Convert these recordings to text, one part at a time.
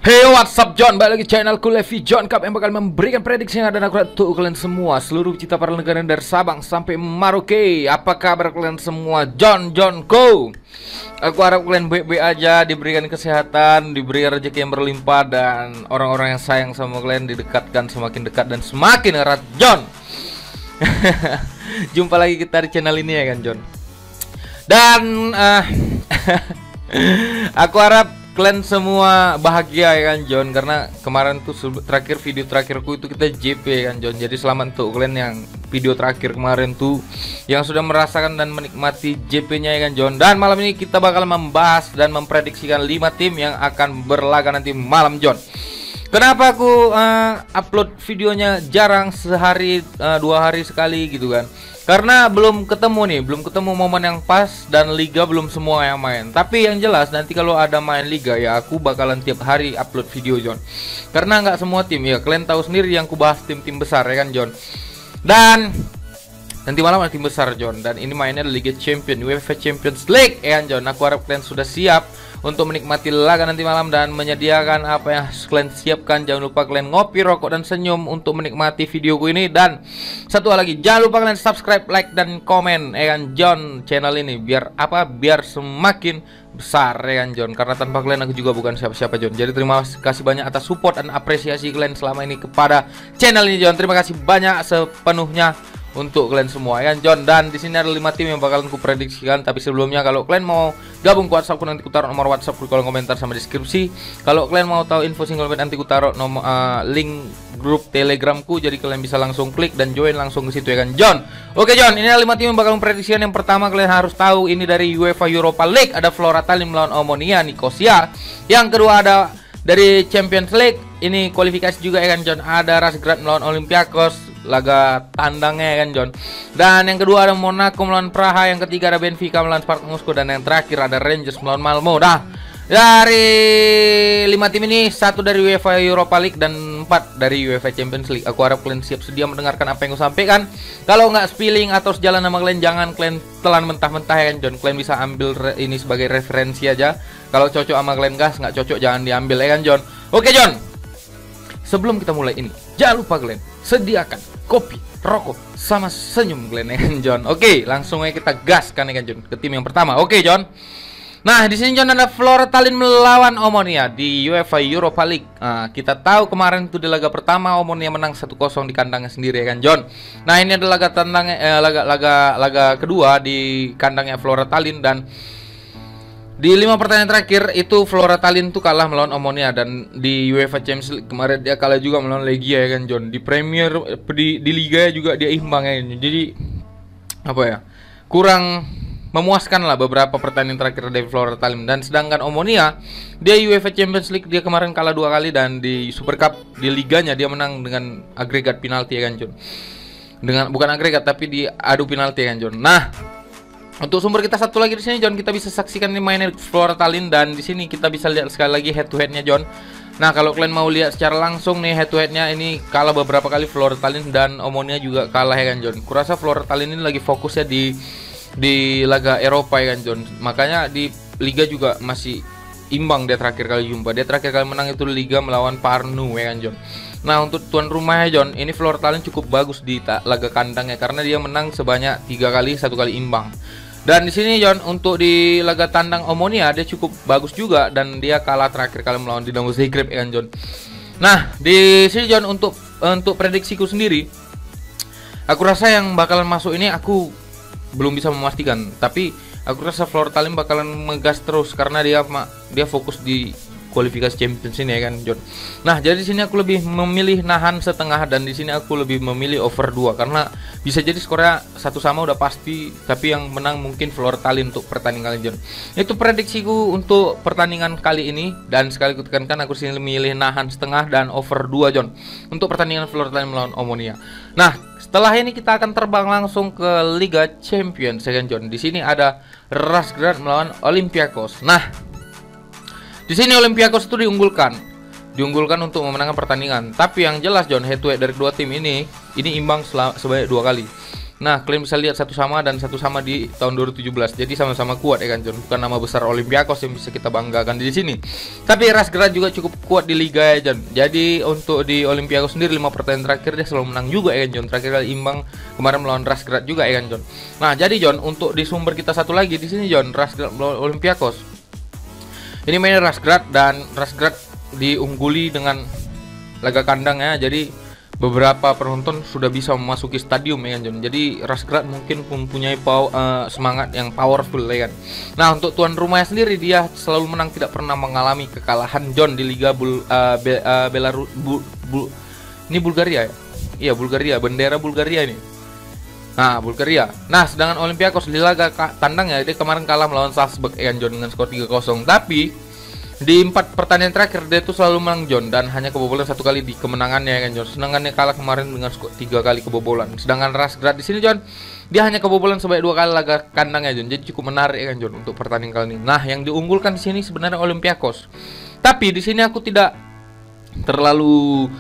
Hey, what's up John? Balik lagi channelku Levi John Cup yang bakal memberikan prediksi yang ada dan akurat untuk kalian semua, seluruh pecinta para negara dari Sabang sampai Merauke. Apa kabar kalian semua? John Go. Aku harap kalian baik-baik aja, diberikan kesehatan, diberi rezeki yang berlimpah, dan orang-orang yang sayang sama kalian didekatkan semakin dekat dan semakin erat, John. Jumpa lagi kita di channel ini ya kan, John. Dan aku harap kalian semua bahagia ya kan, John, karena kemarin tuh terakhir video terakhirku itu kita JP ya kan, John. Jadi selamat untuk kalian yang video terakhir kemarin tuh yang sudah merasakan dan menikmati JP-nya ya kan, John. Dan malam ini kita bakal membahas dan memprediksikan 5 tim yang akan berlaga nanti malam, John. Kenapa aku upload videonya jarang, sehari 2 hari sekali gitu kan? Karena belum ketemu momen yang pas, dan liga belum semua yang main. Tapi yang jelas nanti kalau ada main liga ya aku bakalan tiap hari upload video, John. Karena nggak semua tim ya, kalian tahu sendiri yang ku bahas tim-tim besar ya kan, John. Dan nanti malam ada tim besar, John. Dan ini mainnya Liga Champion, UEFA Champions League ya kan, John. Aku harap kalian sudah siap untuk menikmati laga nanti malam dan menyediakan apa yang kalian siapkan. Jangan lupa kalian ngopi, rokok, dan senyum untuk menikmati videoku ini. Dan satu hal lagi, jangan lupa kalian subscribe, like, dan komen ya kan, John, channel ini biar apa? Biar semakin besar ya kan, John. Karena tanpa kalian aku juga bukan siapa-siapa, John. Jadi terima kasih banyak atas support dan apresiasi kalian selama ini kepada channel ini, John. Terima kasih banyak sepenuhnya untuk kalian semua ya kan, John. Dan di sini ada 5 tim yang bakalan ku prediksikan. Tapi sebelumnya, kalau kalian mau gabung ke WhatsAppku, nanti ku taruh nomor WhatsApp di kolom komentar sama deskripsi. Kalau kalian mau tahu info single bed, nanti ku taruh nomor link grup Telegramku. Jadi kalian bisa langsung klik dan join langsung ke situ ya kan, John. Oke, John, ini ada 5 tim yang bakal memprediksikan. Yang pertama kalian harus tahu, ini dari UEFA Europa League, ada Flora Tallinn melawan Omonia Nicosia. Yang kedua ada dari Champions League, ini kualifikasi juga ya kan, John. Ada Razgrad melawan Olympiakos, laga tandangnya ya kan, John. Dan yang kedua ada Monaco melawan Praha, yang ketiga ada Benfica melawan Spartak Moskow, dan yang terakhir ada Rangers melawan Malmo. Nah, dari 5 tim ini, 1 dari UEFA Europa League dan 4 dari UEFA Champions League. Aku harap kalian siap sedia mendengarkan apa yang aku sampaikan. Kalau nggak spilling atau sejalan sama kalian, jangan kalian telan mentah-mentah ya kan, John. Kalian bisa ambil ini sebagai referensi aja. Kalau cocok sama kalian gas, nggak cocok jangan diambil ya kan, John. Oke, John, sebelum kita mulai ini, jangan lupa kalian sediakan kopi, rokok, sama senyum kalian ya kan, John. Oke, langsung aja kita gaskan ya kan, John, ke tim yang pertama. Oke, John. Nah, di sini, John, ada Flora Tallinn melawan Omonia di UEFA Europa League. Nah, kita tahu kemarin itu di laga pertama Omonia menang 1-0 di kandangnya sendiri ya kan, John. Nah, ini adalah laga tandangnya laga kedua di kandangnya Flora Tallinn. Dan di 5 pertandingan terakhir itu Flora Tallinn tuh kalah melawan Omonia. Dan di UEFA Champions League kemarin dia kalah juga melawan Legia ya kan, John. Di Premier di Liga juga dia imbang ya. Jadi apa ya, kurang memuaskan lah beberapa pertandingan terakhir dari Flora Tallinn. Dan sedangkan Omonia, dia UEFA Champions League dia kemarin kalah 2 kali, dan di Super Cup di liganya dia menang dengan agregat penalti ya kan, John. Dengan bukan agregat tapi di adu penalti ya kan, John. Nah, untuk sumber kita satu lagi di sini, John, kita bisa saksikan ini mainnya Flora Tallinn, dan di sini kita bisa lihat sekali lagi head to headnya, John. Nah, kalau kalian mau lihat secara langsung nih head to headnya, ini kalah beberapa kali Flora Tallinn, dan Omonia juga kalah ya kan, John. Kurasa Flora Tallinn ini lagi fokusnya di laga Eropa ya kan, John. Makanya di Liga juga masih imbang dia terakhir kali jumpa. Dia terakhir kali menang itu Liga melawan Parnu ya kan, John. Nah, untuk tuan rumahnya, John, ini Flora Tallinn cukup bagus di laga kandangnya karena dia menang sebanyak 3 kali, 1 kali imbang. Dan di sini, John, untuk di laga tandang Omonia dia cukup bagus juga, dan dia kalah terakhir kali melawan Dinamo Zagreb ya kan, John. Nah, di sini, John, untuk prediksiku sendiri, aku rasa yang bakalan masuk ini aku belum bisa memastikan, tapi aku rasa Flora Tallinn bakalan ngegas terus karena dia fokus di kualifikasi Champions ini ya kan, John. Nah, jadi di sini aku lebih memilih nahan setengah, dan di sini aku lebih memilih over 2 karena bisa jadi skornya 1-1 udah pasti, tapi yang menang mungkin Flora Tallinn untuk pertandingan kali, John. Itu prediksiku untuk pertandingan kali ini, dan sekali tekankan aku sini memilih nahan setengah dan over 2, John, untuk pertandingan Flora Tallinn melawan Omonia. Nah, setelah ini kita akan terbang langsung ke Liga Champions ya kan, John. Di sini ada Razgrad melawan Olympiakos. Nah, di sini Olympiakos itu diunggulkan untuk memenangkan pertandingan. Tapi yang jelas, John, head to head dari 2 tim ini imbang sebanyak 2 kali. Nah, kalian bisa lihat satu sama dan satu sama di tahun 2017. Jadi sama-sama kuat ya kan John. Bukan nama besar Olympiakos yang bisa kita banggakan di sini. Tapi Razgrad juga cukup kuat di liga ya John. Jadi untuk di Olympiakos sendiri 5 pertandingan terakhir dia selalu menang juga ya kan John. Terakhir kali imbang kemarin melawan Razgrad juga ya kan John. Nah, jadi John untuk di sumber kita satu lagi di sini John, Razgrad melawan Olympiakos. Ini mainnya Razgrad dan Razgrad diungguli dengan laga kandang ya. Jadi beberapa penonton sudah bisa memasuki stadium ya kan John. Jadi Razgrad mungkin mempunyai semangat yang powerful ya kan. Nah, untuk tuan rumahnya sendiri dia selalu menang, tidak pernah mengalami kekalahan John di Liga Belarus ini Bulgaria ya? Iya, Bulgaria, bendera Bulgaria ini. Nah, Bulgaria. Nah, sedangkan Olympiakos di laga tandang ya, dia kemarin kalah melawan Salzburg ya kan John dengan skor 3-0. Tapi di 4 pertandingan terakhir dia itu selalu menang John, dan hanya kebobolan 1 kali di kemenangannya ya kan John. Sedangkan dia kalah kemarin dengan skor 3 kali kebobolan. Sedangkan Razgrad di sini John, dia hanya kebobolan sebanyak 2 kali laga kandangnya John. Jadi cukup menarik ya kan John untuk pertandingan kali ini. Nah, yang diunggulkan di sini sebenarnya Olympiakos. Tapi di sini aku tidak terlalu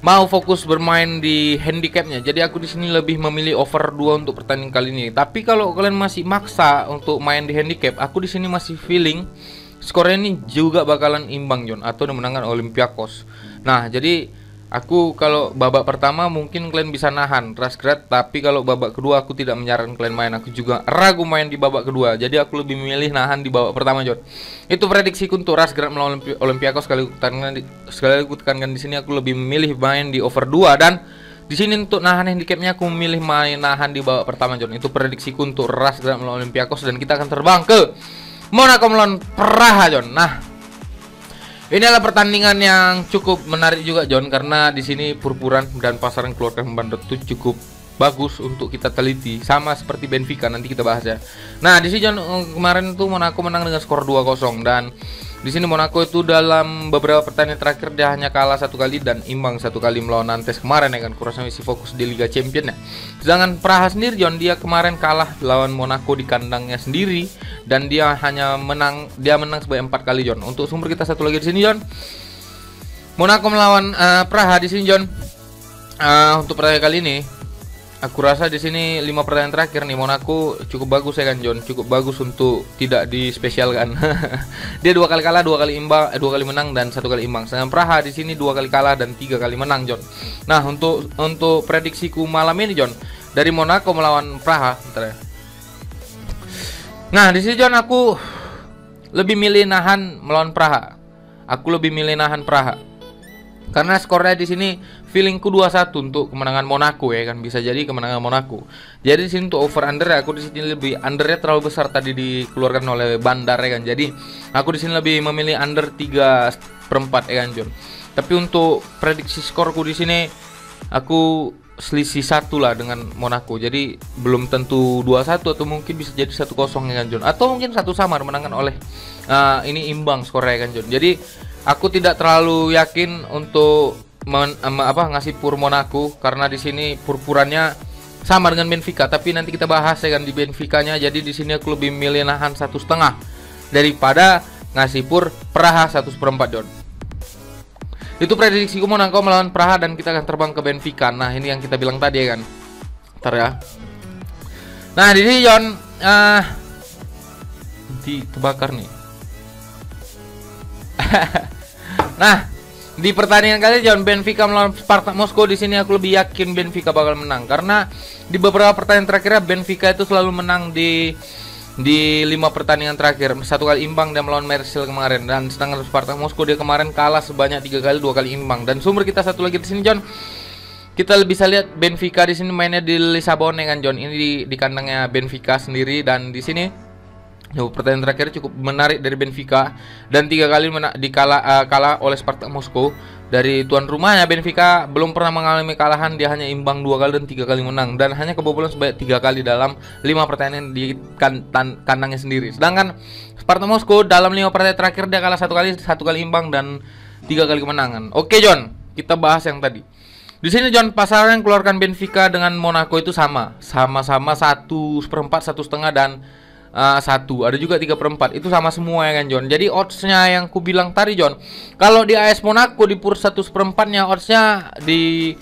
mau fokus bermain di handicapnya. Jadi aku di sini lebih memilih over 2 untuk pertandingan kali ini. Tapi kalau kalian masih maksa untuk main di handicap, aku di sini masih feeling skornya ini juga bakalan imbang John, atau memenangkan Olympiakos. Nah, jadi aku kalau babak pertama mungkin kalian bisa nahan Razgrad, tapi kalau babak kedua aku tidak menyarankan kalian main. Aku juga ragu main di babak kedua. Jadi aku lebih memilih nahan di babak pertama John. Itu prediksiku untuk Razgrad melawan Olympiakos. Sekali lagi aku tekankan di sini aku lebih memilih main di over 2, dan di sini untuk nahan handicapnya aku memilih main nahan di babak pertama John. Itu prediksiku untuk Razgrad melawan Olympiakos, dan kita akan terbang ke Monaco melawan Praha John. Nah, ini adalah pertandingan yang cukup menarik juga John, karena di sini purpuran dan pasaran keluarkan bandot itu cukup bagus untuk kita teliti, sama seperti Benfica, nanti kita bahas ya. Nah, di sini John, kemarin tuh Monaco menang dengan skor 2-0, dan di sini Monaco itu dalam beberapa pertandingan terakhir dia hanya kalah 1 kali dan imbang 1 kali melawan Nantes kemarin ya kan. Kurasa masih fokus di Liga Champions ya. Sedangkan Praha sendiri John, dia kemarin kalah lawan Monaco di kandangnya sendiri, dan dia hanya menang sebanyak 4 kali John. Untuk sumber kita satu lagi di sini John, Monaco melawan Praha di sini John. Untuk pertandingan kali ini aku rasa di sini 5 pertandingan terakhir nih Monaco cukup bagus ya kan John, cukup bagus untuk tidak dispesialkan. Dia 2 kali kalah, 2 kali imbang, 2 kali menang dan 1 kali imbang. Sedangkan Praha di sini 2 kali kalah dan 3 kali menang John. Nah, untuk prediksiku malam ini John, dari Monaco melawan Praha, bentar ya. Nah, di sini John aku lebih milih nahan melawan Praha. Aku lebih milih nahan Praha. Karena skornya di sini feelingku 2-1 untuk kemenangan Monaco ya kan, bisa jadi kemenangan Monaco. Jadi di sini untuk over under aku di sini lebih, undernya terlalu besar tadi dikeluarkan oleh Bandar ya kan. Jadi aku di sini lebih memilih under 3/4 ya kan John. Tapi untuk prediksi skorku di sini aku selisih 1 lah dengan Monaco. Jadi belum tentu 2-1, atau mungkin bisa jadi 1-0 ya kan John. Atau mungkin 1 sama menangkan oleh ini imbang skornya ya kan John. Jadi aku tidak terlalu yakin untuk ngasih pur Monaco, karena di sini purpurannya sama dengan Benfica, tapi nanti kita bahas ya kan di Benficanya. Jadi di sini aku lebih milih nahan 1,5 daripada ngasih pur Praha 1/4 John. Itu prediksiku Monaco melawan Praha, dan kita akan terbang ke Benfica. Nah, ini yang kita bilang tadi ya kan. Ntar ya. Nah, di sini John terbakar nih. Nah, di pertandingan kali John, Benfica melawan Spartak Moskow, di sini aku lebih yakin Benfica bakal menang, karena di beberapa pertandingan terakhir Benfica itu selalu menang di 5 pertandingan terakhir. 1 kali imbang dia melawan Marseille kemarin, dan sedangkan Spartak Moskow dia kemarin kalah sebanyak 3 kali, 2 kali imbang. Dan sumber kita satu lagi di sini John, kita bisa lihat Benfica di sini mainnya di Lisabon ya kan John. Ini di kandangnya Benfica sendiri, dan di sini pertandingan terakhir cukup menarik dari Benfica, dan 3 kali kalah oleh Spartak Moskow. Dari tuan rumahnya Benfica belum pernah mengalami kalahan, dia hanya imbang 2 kali dan 3 kali menang, dan hanya kebobolan sebanyak 3 kali dalam 5 pertandingan di kandangnya sendiri. Sedangkan Spartak Moskow dalam 5 pertandingan terakhir dia kalah 1 kali imbang dan 3 kali kemenangan. Oke John, kita bahas yang tadi. Di sini John, pasaran yang keluarkan Benfica dengan Monaco itu sama-sama 1/4, 1,5 dan 1, ada juga 3/4, itu sama semua ya kan John. Jadi oddsnya yang ku bilang tadi John, kalau di AS Monaco di pur 1/4-nya oddsnya di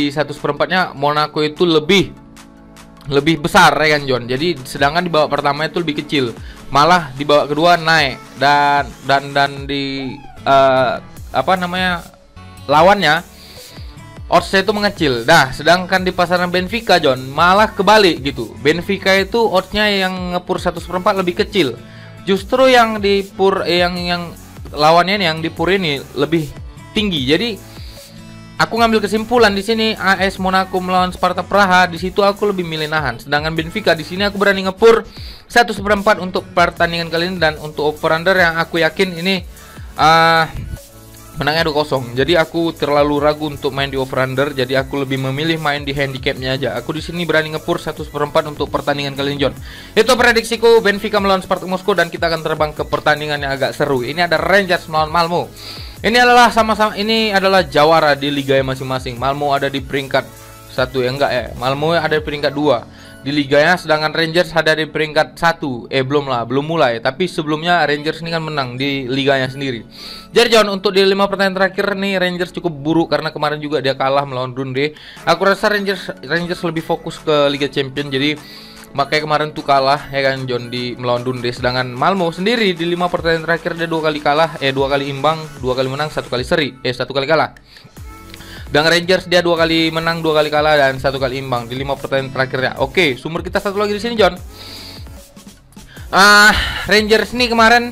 1/4-nya Monaco itu lebih lebih besar ya kan John. Jadi sedangkan di babak pertama itu lebih kecil, malah di babak kedua naik dan di apa namanya lawannya oddsnya itu mengecil. Nah, sedangkan di pasaran Benfica John malah kebalik gitu. Benfica itu oddsnya yang ngepur 1/4 lebih kecil. Justru yang di pur yang lawannya yang di pur ini lebih tinggi. Jadi aku ngambil kesimpulan di sini AS Monaco melawan Sparta Praha, di situ aku lebih milih nahan. Sedangkan Benfica di sini aku berani ngepur 1/4 untuk pertandingan kali ini, dan untuk over under yang aku yakin ini menangnya 2-0. Jadi aku terlalu ragu untuk main di over under, jadi aku lebih memilih main di handicapnya aja. Aku di sini berani ngepur 1/4 untuk pertandingan kali ini John. Itu prediksiku Benfica melawan Spartak Moskow, dan kita akan terbang ke pertandingan yang agak seru. Ini ada Rangers melawan Malmo. Ini adalah sama-sama, ini adalah jawara di liga masing-masing. Malmo ada di peringkat 1 ya, enggak ya. Malmo ada di peringkat 2 di liganya, sedangkan Rangers ada di peringkat 1. Belum mulai, tapi sebelumnya Rangers ini kan menang di liganya sendiri. Jadi John, untuk di 5 pertandingan terakhir nih Rangers cukup buruk karena kemarin juga dia kalah melawan Dundee. Aku rasa Rangers lebih fokus ke Liga Champions, jadi makanya kemarin tuh kalah ya kan John di melawan Dundee. Sedangkan Malmo sendiri di 5 pertandingan terakhir dia 2 kali kalah, 2 kali imbang, 2 kali menang, 1 kali seri, 1 kali kalah. Dan Rangers dia 2 kali menang, 2 kali kalah, dan 1 kali imbang di 5 pertandingan terakhirnya. Oke, sumber kita satu lagi di sini John. Rangers ini kemarin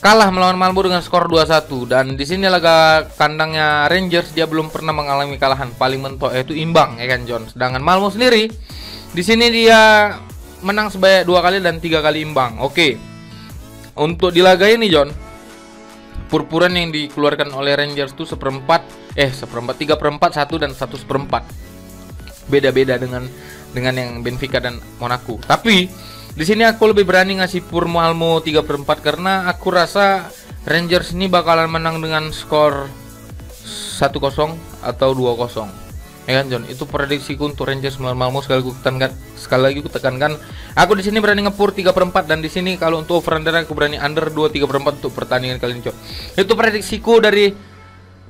kalah melawan Malmo dengan skor 2-1, dan di sini laga kandangnya Rangers dia belum pernah mengalami kalahan, paling mentok yaitu imbang ya kan John. Sedangkan Malmo sendiri di sini dia menang sebanyak 2 kali dan 3 kali imbang. Oke. Untuk di laga ini John, purpuran yang dikeluarkan oleh Rangers itu 3/4, 1 dan 1/4. Beda-beda dengan yang Benfica dan Monaco. Tapi di sini aku lebih berani ngasih pur Malmo 3/4 karena aku rasa Rangers ini bakalan menang dengan skor 1-0 atau 2-0. Ya kan John, itu prediksiku untuk Rangers melawan Malmo. Sekali lagi aku tekankan, aku di sini berani ngepur 3/4, dan di sini kalau untuk over under aku berani under 2/3/4 untuk pertandingan kali ini John. Itu prediksiku dari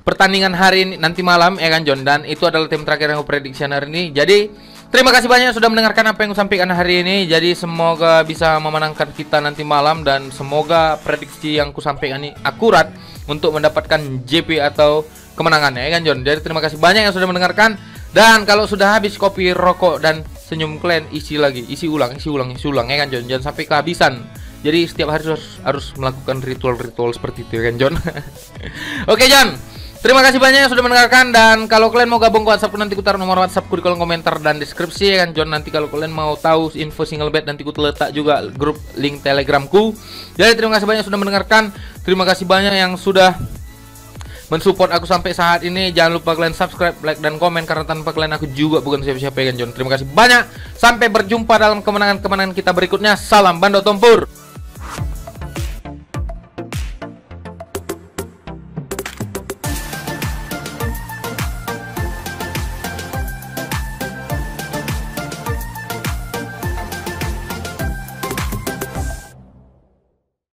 pertandingan hari ini nanti malam ya kan John, dan itu adalah tim terakhir yang aku prediksi hari ini. Jadi terima kasih banyak sudah mendengarkan apa yang aku sampaikan hari ini. Jadi semoga bisa memenangkan kita nanti malam, dan semoga prediksi yang aku sampaikan ini akurat untuk mendapatkan JP atau kemenangannya ya kan John. Jadi terima kasih banyak yang sudah mendengarkan, dan kalau sudah habis kopi, rokok, dan senyum kalian isi ulang ya kan John. Jangan sampai kehabisan. Jadi setiap hari harus melakukan ritual seperti itu ya kan John. Oke John, terima kasih banyak yang sudah mendengarkan, dan kalau kalian mau gabung ke WhatsAppku, nanti ku taruh nomor WhatsAppku di kolom komentar dan deskripsi ya kan John. Nanti kalau kalian mau tahu info single bed, nanti ku letak juga grup link Telegramku. Jadi terima kasih banyak yang sudah mendengarkan. Terima kasih banyak yang sudah mensupport aku sampai saat ini. Jangan lupa kalian subscribe, like, dan komen, karena tanpa kalian aku juga bukan siapa-siapa ya kan John. Terima kasih banyak. Sampai berjumpa dalam kemenangan kita berikutnya. Salam Bando Tempur.